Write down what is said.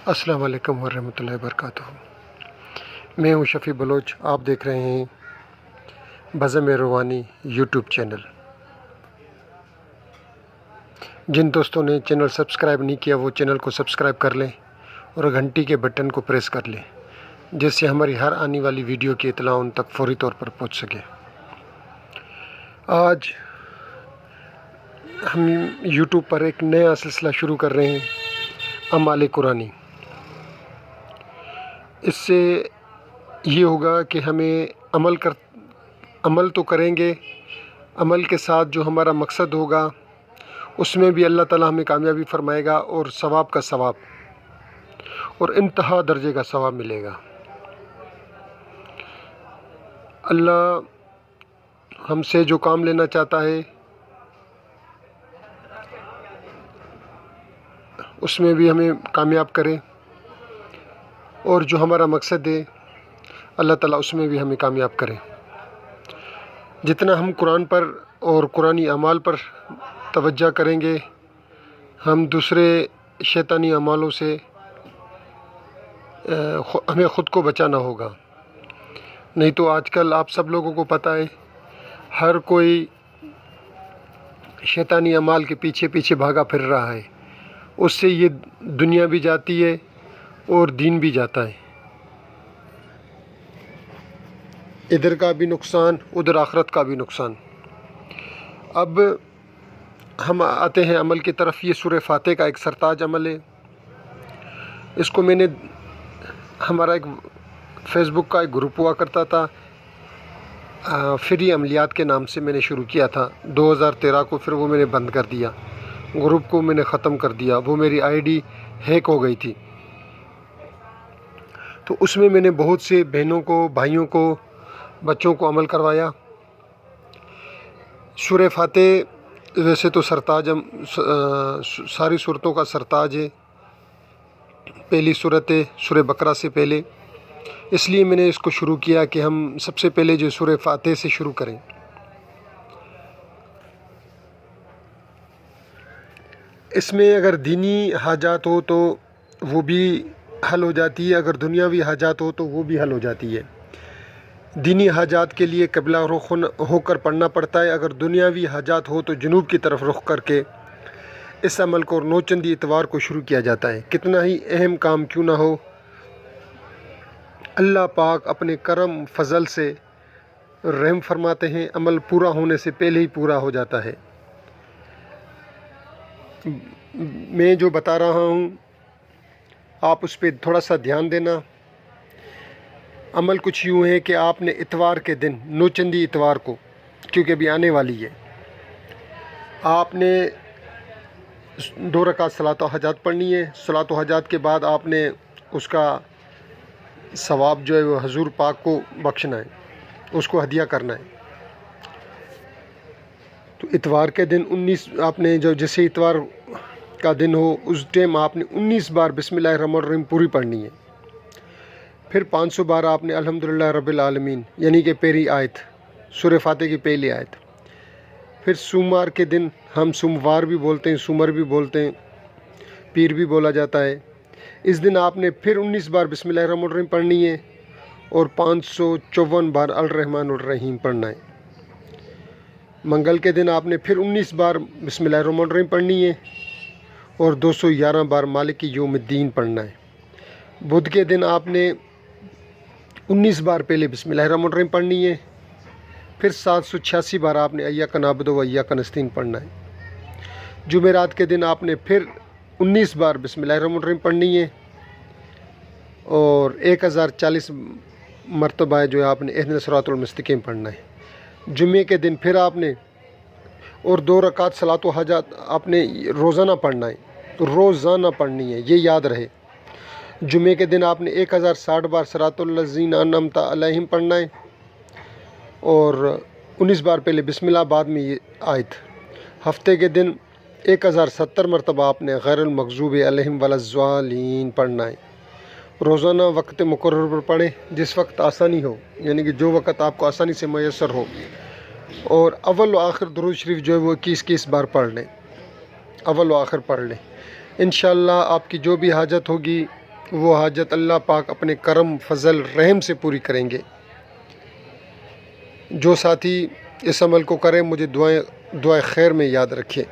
السلام علیکم ورحمۃ اللہ وبرکاتہ۔ میں ہوں شفیع بلوچ، آپ دیکھ رہے ہیں بزم روانی یوٹیوب چینل۔ جن دوستوں نے چینل سبسکرائب نہیں کیا وہ چینل کو سبسکرائب کر لیں اور گھنٹی کے بٹن کو پریس کر لیں، جس سے ہماری ہر آنے والی ویڈیو کی اطلاع ان تک فوری طور پر پہنچ سکے۔ آج ہم یوٹیوب پر ایک نیا سلسلہ شروع کر رہے ہیں، اعمال قرآنی۔ اس سے یہ ہوگا کہ ہمیں عمل تو کریں گے، عمل کے ساتھ جو ہمارا مقصد ہوگا اس میں بھی اللہ تعالیٰ ہمیں کامیابی فرمائے گا، اور ثواب کا ثواب اور انتہا درجے کا ثواب ملے گا۔ اللہ ہم سے جو کام لینا چاہتا ہے اس میں بھی ہمیں کامیاب کرے، اور جو ہمارا مقصد ہے اللہ تعالیٰ اس میں بھی ہمیں کامیاب کرے۔ جتنا ہم قرآن پر اور قرآنی اعمال پر توجہ کریں گے، ہم دوسرے شیطانی اعمالوں سے ہمیں خود کو بچانا ہوگا۔ نہیں تو آج کل آپ سب لوگوں کو پتہ ہے، ہر کوئی شیطانی اعمال کے پیچھے پیچھے بھاگا پھر رہا ہے۔ اس سے یہ دنیا بھی جاتی ہے اور دین بھی جاتا ہے، ادھر کا بھی نقصان ادھر آخرت کا بھی نقصان۔ اب ہم آتے ہیں عمل کی طرف۔ یہ سورہ فاتح کا ایک سرتاج عمل ہے۔ اس کو میں نے ہمارا ایک فیس بک کا ایک گروپ ہوا کرتا تھا، فری عملیات کے نام سے میں نے شروع کیا تھا 2013 کو، پھر وہ میں نے بند کر دیا، گروپ کو میں نے ختم کر دیا، وہ میری آئی ڈی ہیک ہو گئی تھی۔ تو اس میں نے بہت سے بہنوں کو، بھائیوں کو، بچوں کو عمل کروایا۔ سورہ فاتح ویسے تو سرتاج، ساری صورتوں کا سرتاج ہے، پہلی صورت ہے سورہ بقرہ سے پہلے، اس لیے میں نے اس کو شروع کیا کہ ہم سب سے پہلے جو سورہ فاتح سے شروع کریں۔ اس میں اگر دینی حاجات ہو تو وہ بھی حل ہو جاتی ہے، اگر دنیاوی حاجات ہو تو وہ بھی حل ہو جاتی ہے۔ دینی حاجات کے لیے قبلہ رخ ہو کر پڑھنا پڑتا ہے، اگر دنیاوی حاجات ہو تو جنوب کی طرف رخ کر کے اس عمل کو نوچندی اتوار کو شروع کیا جاتا ہے۔ کتنا ہی اہم کام کیوں نہ ہو، اللہ پاک اپنے کرم فضل سے رحم فرماتے ہیں، عمل پورا ہونے سے پہلے ہی پورا ہو جاتا ہے۔ میں جو بتا رہا ہوں آپ اس پہ تھوڑا سا دھیان دینا۔ عمل کچھ یوں ہے کہ آپ نے اتوار کے دن، نوچندی اتوار کو، کیونکہ ابھی آنے والی ہے، آپ نے 2 رکعت صلاۃ و حاجات پڑھنی ہے۔ صلاۃ و حاجات کے بعد آپ نے اس کا ثواب جو ہے وہ حضور پاک کو بخشنا ہے، اس کو ہدیہ کرنا ہے۔ تو اتوار کے دن 19 آپ نے جیسے اتوار کا دن ہو اس ٹائم آپ نے 19 بار بسم اللہ الرحمن الرحیم پوری پڑھنی ہے۔ پھر 500 بار آپ نے الحمدللہ رب العالمین، یعنی کہ پہلی آیت، سورہ فاتح کی پہلی آیت۔ پھر سوموار کے دن، ہم سوموار بھی بولتے ہیں، سومر بھی بولتے ہیں، پیر بھی بولا جاتا ہے، اس دن آپ نے پھر 19 بار بسم اللہ الرحمن الرحیم پڑھنی ہے اور 554 بار الرحمن الرحیم پڑھنا ہے۔ منگل کے دن آپ نے پھر 19 بار بسم اللہ الرحمن الرحیم پڑھنی ہے اور 211 بار مالک یوم الدین پڑھنا ہے۔ بدھ کے دن آپ نے 19 بار پہلے بسم اللہ الرحمن الرحیم پڑھنی ہے، پھر 786 بار آپ نے ایاک نعبد و ایاک نستعین پڑھنا ہے۔ جمعرات کے دن آپ نے پھر 19 بار بسم اللہ الرحمن الرحیم پڑھنی ہے اور 1040 مرتبہ جو ہے آپ نے اہدنا الصراط المستقیم پڑھنا ہے۔ جمعے کے دن پھر آپ نے اور 2 رکعت صلاۃ و حاجات آپ نے روزانہ پڑھنا ہے، روزانہ پڑھنی ہے، یہ یاد رہے۔ جمعے کے دن آپ نے 1060 بار صراط الذین انعمت علیہم پڑھنا ہے اور 19 بار پہلے بسم اللہ، بعد میں یہ آیت۔ ہفتے کے دن 1070 مرتبہ آپ نے غیر المغضوب علیہم ولا الضالین پڑھنا ہے۔ روزانہ وقت مقرر پر پڑھیں، جس وقت آسانی ہو، یعنی کہ جو وقت آپ کو آسانی سے میسر ہو، اور اول و آخر درود شریف جو ہے وہ 21 بار پڑھ لیں، اول و آخر پڑھ لیں۔ انشاءاللہ آپ کی جو بھی حاجت ہوگی وہ حاجت اللہ پاک اپنے کرم فضل رحم سے پوری کریں گے۔ جو ساتھی اس عمل کو کریں مجھے دعائیں خیر میں یاد رکھیں۔